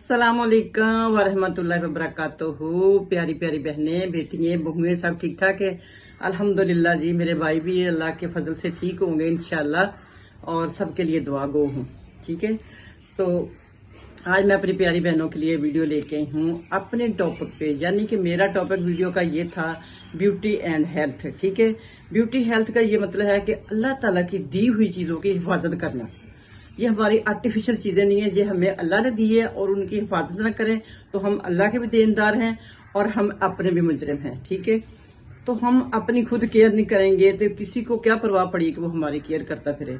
अस्सलामुअलैकुम वरहमतुल्लाहि वबरकातुहू। प्यारी प्यारी बहनें, बेटियां, बहुएं सब ठीक ठाक है अल्हम्दुलिल्लाह जी। मेरे भाई भी अल्लाह के फजल से ठीक होंगे इंशाल्लाह और सबके लिए दुआ गो हूँ। ठीक है, तो आज मैं अपनी प्यारी बहनों के लिए वीडियो लेके आई हूँ अपने टॉपिक पे, यानी कि मेरा टॉपिक वीडियो का ये था ब्यूटी एंड हेल्थ। ठीक है, ब्यूटी हेल्थ का ये मतलब है कि अल्लाह ताला की दी हुई चीज़ों की हिफाजत करना। ये हमारी आर्टिफिशियल चीज़ें नहीं है, ये हमें अल्लाह ने दी है और उनकी हिफाजत न करें तो हम अल्लाह के भी देनदार हैं और हम अपने भी मुजरिम हैं। ठीक है, तो हम अपनी खुद केयर नहीं करेंगे तो किसी को क्या परवाह पड़ी कि वो हमारी केयर करता फिरे।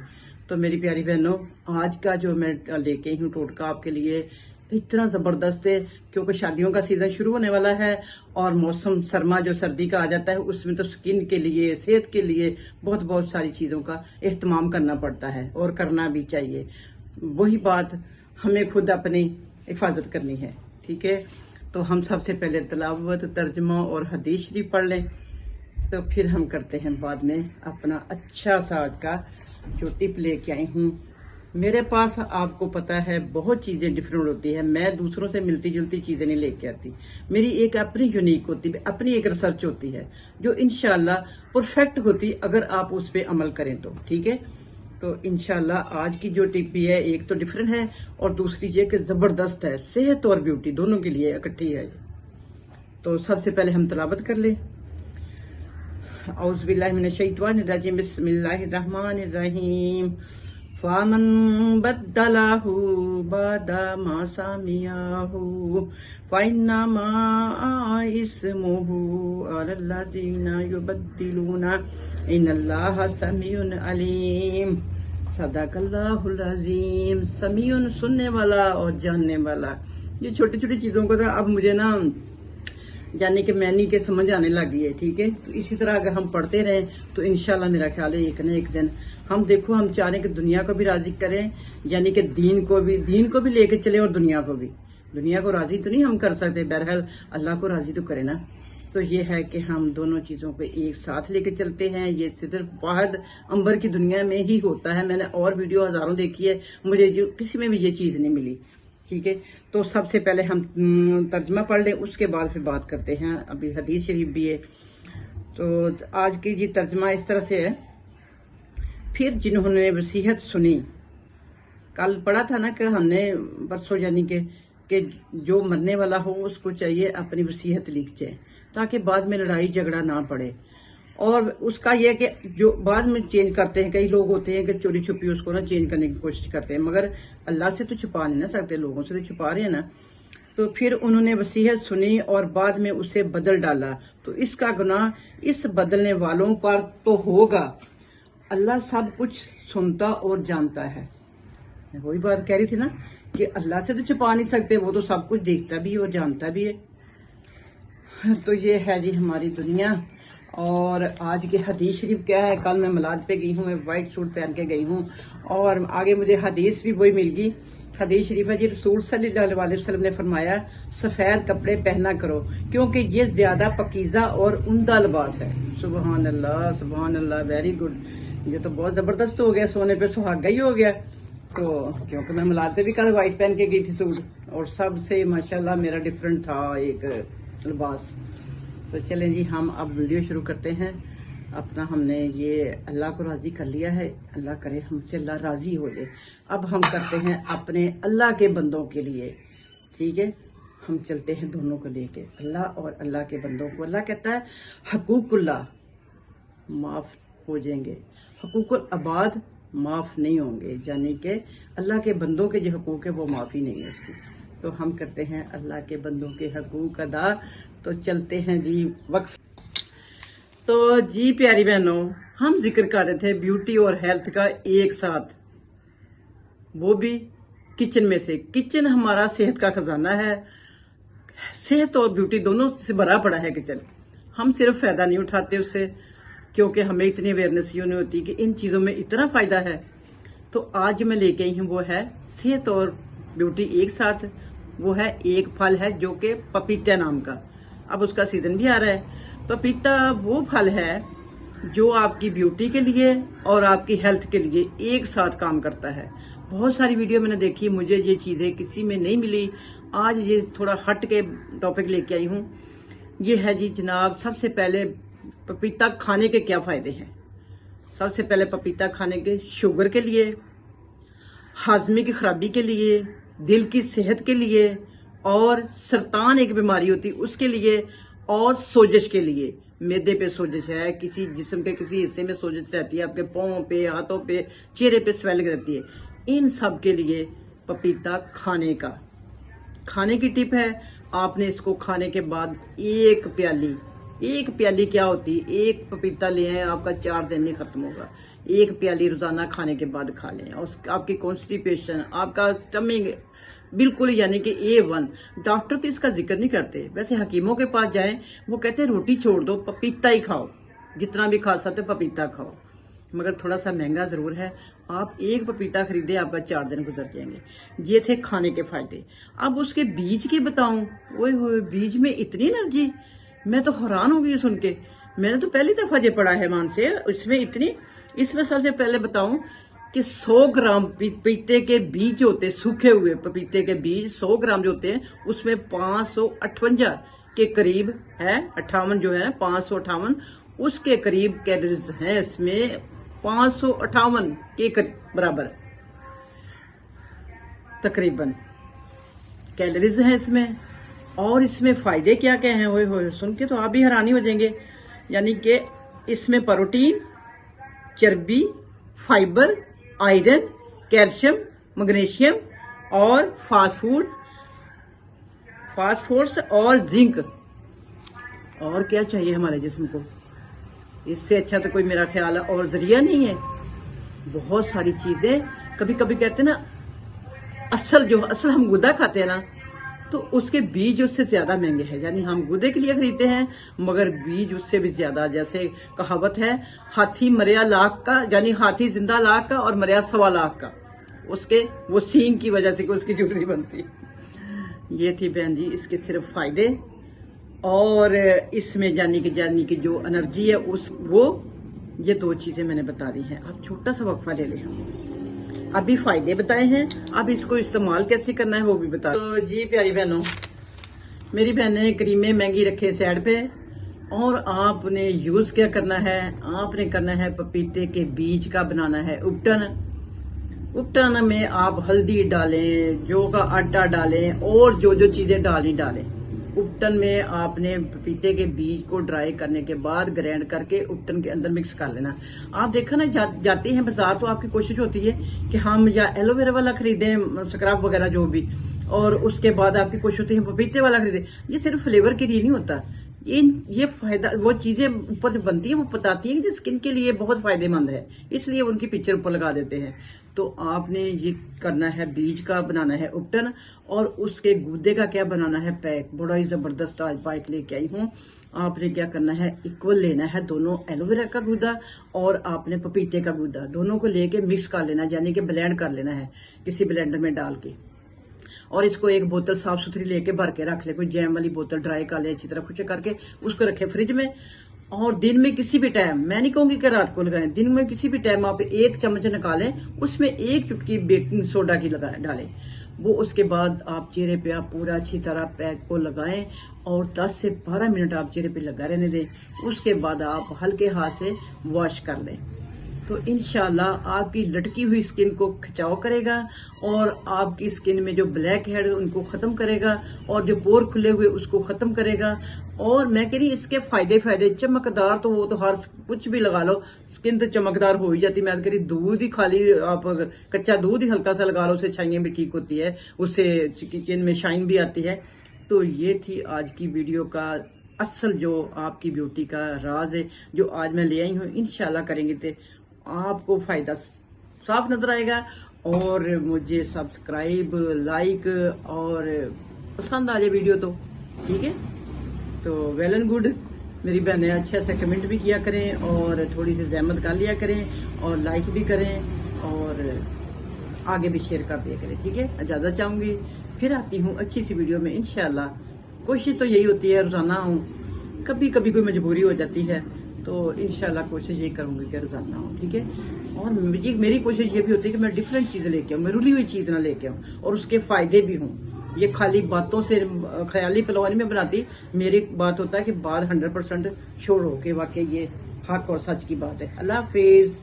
तो मेरी प्यारी बहनों, आज का जो मैं लेके आई हूँ टोटका आपके लिए इतना ज़बरदस्त है, क्योंकि शादियों का सीज़न शुरू होने वाला है और मौसम सरमा जो सर्दी का आ जाता है उसमें तो स्किन के लिए, सेहत के लिए बहुत बहुत सारी चीज़ों का एहतमाम करना पड़ता है और करना भी चाहिए। वही बात हमें खुद अपनी हिफाजत करनी है। ठीक है, तो हम सबसे पहले तिलावत, तर्जमा और हदीस शरीफ पढ़ लें, तो फिर हम करते हैं बाद में अपना अच्छा सा आज का जो टिप लेके आई हूँ। मेरे पास आपको पता है बहुत चीज़ें डिफरेंट होती है, मैं दूसरों से मिलती जुलती चीज़ें नहीं लेके आती। मेरी एक अपनी यूनिक होती है, अपनी एक रिसर्च होती है जो इंशाल्लाह परफेक्ट होती अगर आप उस पर अमल करें तो। ठीक है, तो इंशाल्लाह आज की जो टिप भी है एक तो डिफरेंट है और दूसरी ये कि ज़बरदस्त है, सेहत और ब्यूटी दोनों के लिए इकट्ठी है। तो सबसे पहले हम तिलावत कर ले। औज़ु बिल्लाहि मिनश शैतानिर रजीम, बिस्मिल्लाहिर रहमानिर रहीम। फामन बद्दलहु बादा मा सामियाहु फाइन्नमा इस्मुहु अलल्लज़ीना युबद्दिलूना इन्नल्लाहा समीउन अलीम। सदाकल्लाहुल अज़ीम। समीउन सुनने वाला और जानने वाला। ये छोटी छोटी चीज़ों को तो अब मुझे ना यानी कि मैनी के समझ आने लगी है। ठीक है, तो इसी तरह अगर हम पढ़ते रहें तो इंशाल्लाह मेरा ख्याल है एक न एक दिन हम देखो, हम चाह रहे हैं कि दुनिया को भी राजी करें, यानी कि दीन को भी लेके चले और दुनिया को राजी तो नहीं हम कर सकते, बहरहाल अल्लाह को राजी तो करे ना। तो ये है कि हम दोनों चीज़ों को एक साथ लेके चलते हैं। ये सिर्फ वाहिद अंबर की दुनिया में ही होता है। मैंने और वीडियो हज़ारों देखी है, मुझे जो किसी में भी ये चीज़ नहीं मिली। ठीक है, तो सबसे पहले हम तर्जमा पढ़ लें, उसके बाद फिर बात करते हैं। अभी हदीस शरीफ भी है, तो आज की जी तर्जमा इस तरह से है। फिर जिन्होंने वसीयत सुनी, कल पढ़ा था ना कि हमने परसों, यानी कि जो मरने वाला हो उसको चाहिए अपनी वसीयत लिख जाए ताकि बाद में लड़ाई झगड़ा ना पड़े। और उसका यह कि जो बाद में चेंज करते हैं, कई लोग होते हैं कि चोरी छुपी उसको ना चेंज करने की कोशिश करते हैं, मगर अल्लाह से तो छुपा नहीं ना सकते, लोगों से तो छुपा रहे हैं ना। तो फिर उन्होंने वसीयत सुनी और बाद में उसे बदल डाला तो इसका गुनाह इस बदलने वालों पर तो होगा। अल्लाह सब कुछ सुनता और जानता है। मैं वही बात कह रही थी ना कि अल्लाह से तो छुपा नहीं सकते, वो तो सब कुछ देखता भी है और जानता भी है। तो ये है जी हमारी दुनिया। और आज की हदीस शरीफ क्या है, कल मैं मिलाद पे गई हूँ, मैं वाइट सूट पहन के गई हूँ और आगे मुझे हदीस भी वही मिल गई। हदीस शरीफ है जी, रसूल सल्लल्लाहु अलैहि वसल्लम ने फरमाया सफ़ेद कपड़े पहना करो क्योंकि ये ज्यादा पकीज़ा और उम्दा लिबास है। सुबहान अल्लाह, सुबहान अल्लाह, वेरी गुड। ये तो बहुत ज़बरदस्त हो गया, सोने पे सुहागा ही हो गया। तो क्योंकि मैं मिलाद पे भी कल वाइट पहन के गई थी सूट और सबसे माशाल्लाह मेरा डिफरेंट था एक लिबास। तो चलें जी, हम अब वीडियो शुरू करते हैं अपना। हमने ये अल्लाह को राज़ी कर लिया है, अल्लाह करे हमसे अल्लाह राज़ी हो जाए। अब हम करते हैं अपने अल्लाह के बंदों के लिए। ठीक है, हम चलते हैं दोनों को लेके, अल्लाह और अल्लाह के बंदों को। अल्लाह कहता है हकूकुल्लाह माफ़ हो जाएंगे, हकूकुल अबाद माफ़ नहीं होंगे, यानी कि अल्लाह के बंदों के जो हकूक है वो माफ़ी नहीं है उसकी। तो हम करते हैं अल्लाह के बंदों के हकूक अदा। तो चलते हैं जी वक्फ। तो जी प्यारी बहनों, हम जिक्र कर रहे थे ब्यूटी और हेल्थ का एक साथ, वो भी किचन में से। किचन हमारा सेहत का खजाना है, सेहत और ब्यूटी दोनों से भरा पड़ा है किचन। हम सिर्फ फायदा नहीं उठाते उससे, क्योंकि हमें इतनी अवेयरनेस ही नहीं होती कि इन चीज़ों में इतना फ़ायदा है। तो आज मैं लेके आई हूँ वो है सेहत और ब्यूटी एक साथ। वो है एक फल है जो कि पपीता नाम का, अब उसका सीजन भी आ रहा है। पपीता वो फल है जो आपकी ब्यूटी के लिए और आपकी हेल्थ के लिए एक साथ काम करता है। बहुत सारी वीडियो मैंने देखी, मुझे ये चीज़ें किसी में नहीं मिली आज ये थोड़ा हट के टॉपिक लेके आई हूँ। ये है जी जनाब, सबसे पहले पपीता खाने के क्या फायदे हैं। सबसे पहले पपीता खाने के शुगर के लिए, हाजमे की खराबी के लिए, दिल की सेहत के लिए, और सरतान एक बीमारी होती है उसके लिए, और सोजिश के लिए। मैदे पे सोजिश है, किसी जिस्म के किसी हिस्से में सोजिश रहती है, आपके पाँव पे, हाथों पे, चेहरे पे स्वेलिंग रहती है, इन सब के लिए पपीता खाने की टिप है। आपने इसको खाने के बाद एक प्याली क्या होती है, एक पपीता ले आए, आपका 4 दिन नहीं खत्म होगा। एक प्याली रोजाना खाने के बाद खा लें, और आपकी कॉन्स्टिपेशन, आपका स्टमिंग बिल्कुल यानी कि A1। डॉक्टर तो इसका जिक्र नहीं करते, वैसे हकीमों के पास जाएं, वो कहते हैं रोटी छोड़ दो, पपीता ही खाओ, जितना भी खा सकते पपीता खाओ, मगर थोड़ा सा महंगा जरूर है। आप एक पपीता खरीदे, आपका 4 दिन गुजर जाएंगे। ये थे खाने के फायदे। अब उसके बीज के बताऊं, ओए बीज में इतनी एनर्जी, मैं तो हैरान हो गई सुन के। मैंने तो पहली दफा ये पढ़ा है मान से, इसमें सबसे पहले बताऊं कि 100 ग्राम पपीते के बीज होते, सूखे हुए पपीते के बीज 100 ग्राम जो होते हैं, उसमें 558 के करीब है, 58 जो है 558 उसके करीब कैलोरीज हैं इसमें, 558 के बराबर तकरीबन कैलोरीज हैं इसमें। और इसमें फायदे क्या क्या हैं, हो सुन के तो आप भी हैरानी हो जाएंगे। यानी कि इसमें प्रोटीन, चर्बी, फाइबर, आयरन, कैल्शियम, मैग्नीशियम और फास्फोरस और जिंक। और क्या चाहिए हमारे जिस्म को, इससे अच्छा तो कोई मेरा ख्याल है और जरिया नहीं है। बहुत सारी चीजें, कभी कभी कहते हैं ना, असल हम गुदा खाते हैं ना, तो उसके बीज उससे ज्यादा महंगे हैं। यानी हम गुदे के लिए खरीदते हैं, मगर बीज उससे भी ज्यादा। जैसे कहावत है, हाथी मरिया लाख का, यानी हाथी जिंदा लाख का और मरिया 1.25 लाख का, उसके वो सींग की वजह से उसकी ज्वेलरी बनती। ये थी बहन जी इसके सिर्फ फायदे। और इसमें जानी कि जो एनर्जी है ये 2 चीजें मैंने बता दी हैं। आप छोटा सा वक्फा ले लें, अभी फायदे बताए हैं, अब इसको इस्तेमाल कैसे करना है वो भी बता। तो जी प्यारी बहनों, मेरी बहनें क्रीमें महंगी रखे साइड पे, और आपने यूज क्या करना है, आपने करना है पपीते के बीज का बनाना है उपटन में आप हल्दी डालें, जौ का आटा डालें, और जो चीजें डालें। उपटन में आपने पपीते के बीज को ड्राई करने के बाद ग्राइंड करके उपटन के अंदर मिक्स कर लेना। आप देखा ना, जाते हैं बाजार तो आपकी कोशिश होती है कि हम या एलोवेरा वाला खरीदें, स्क्रब वगैरह जो भी, और उसके बाद आपकी कोशिश होती है पपीते वाला खरीदें। ये सिर्फ फ्लेवर के लिए नहीं होता, ये फायदा, वो चीजें ऊपर जो बनती है वो बताती है कि स्किन के लिए बहुत फायदेमंद है, इसलिए उनकी पिक्चर ऊपर लगा देते हैं। तो आपने ये करना है, बीज का बनाना है उपटन, और उसके गूदे का क्या बनाना है पैक। बड़ा ही जबरदस्त आज पैक लेके आई हूँ। आपने क्या करना है, इक्वल लेना है दोनों, एलोवेरा का गूदा और आपने पपीते का गूदा, दोनों को लेके मिक्स कर लेना, यानी कि ब्लेंड कर लेना है किसी ब्लेंडर में डाल के। और इसको एक बोतल साफ सुथरी लेके भर के रख ले, कोई जैम वाली बोतल ड्राई कर ले अच्छी तरह खुश करके, उसको रखे फ्रिज में। और दिन में किसी भी टाइम, मैं नहीं कहूंगी कि रात को लगाएं, दिन में किसी भी टाइम आप 1 चम्मच निकालें, उसमें 1 चुटकी बेकिंग सोडा की डालें वो। उसके बाद आप चेहरे पे आप पूरा अच्छी तरह पैक को लगाएं, और 10 से 12 मिनट आप चेहरे पे लगा रहने दें। उसके बाद आप हल्के हाथ से वॉश कर लें, तो इंशाल्लाह आपकी लटकी हुई स्किन को खिंचाव करेगा, और आपकी स्किन में जो ब्लैक हेड उनको खत्म करेगा, और जो पोर खुले हुए उसको खत्म करेगा। और मैं कह रही इसके फायदे चमकदार, तो वो तो हर कुछ भी लगा लो स्किन तो चमकदार हो ही जाती। मैं कह रही दूध ही खाली, आप कच्चा दूध ही हल्का सा लगा लो, उससे छाइयां भी ठीक होती है, उससे किचन में शाइन भी आती है। तो ये थी आज की वीडियो का असल जो आपकी ब्यूटी का राज है, जो आज मैं ले आई हूँ। इंशाल्लाह करेंगे तो आपको फायदा साफ नजर आएगा। और मुझे सब्सक्राइब, लाइक और पसंद आ जाए वीडियो तो ठीक है, तो वेल एंड गुड। मेरी बहनें अच्छे से कमेंट भी किया करें, और थोड़ी सी जहमत कर लिया करें, और लाइक भी करें, और आगे भी शेयर कर दिया करें, ठीक है। इजाजत चाहूंगी, फिर आती हूँ अच्छी सी वीडियो में इंशाल्लाह। कोशिश तो यही होती है रोजाना हूँ, कभी कभी कोई मजबूरी हो जाती है, तो इंशाल्लाह कोशिश ये करूंगी कि रोजाना हूँ, ठीक है। और मेरी कोशिश ये भी होती है कि मैं डिफरेंट चीजें लेके आऊँ, मैं रुली हुई चीज ना लेके आऊँ, और उसके फायदे भी हूँ, ये खाली बातों से ख्याली पलवानी में बनाती। मेरी बात होता है कि बात 100% श्योर हो के वाकई ये हक और सच की बात है। अल्लाह हाफिज।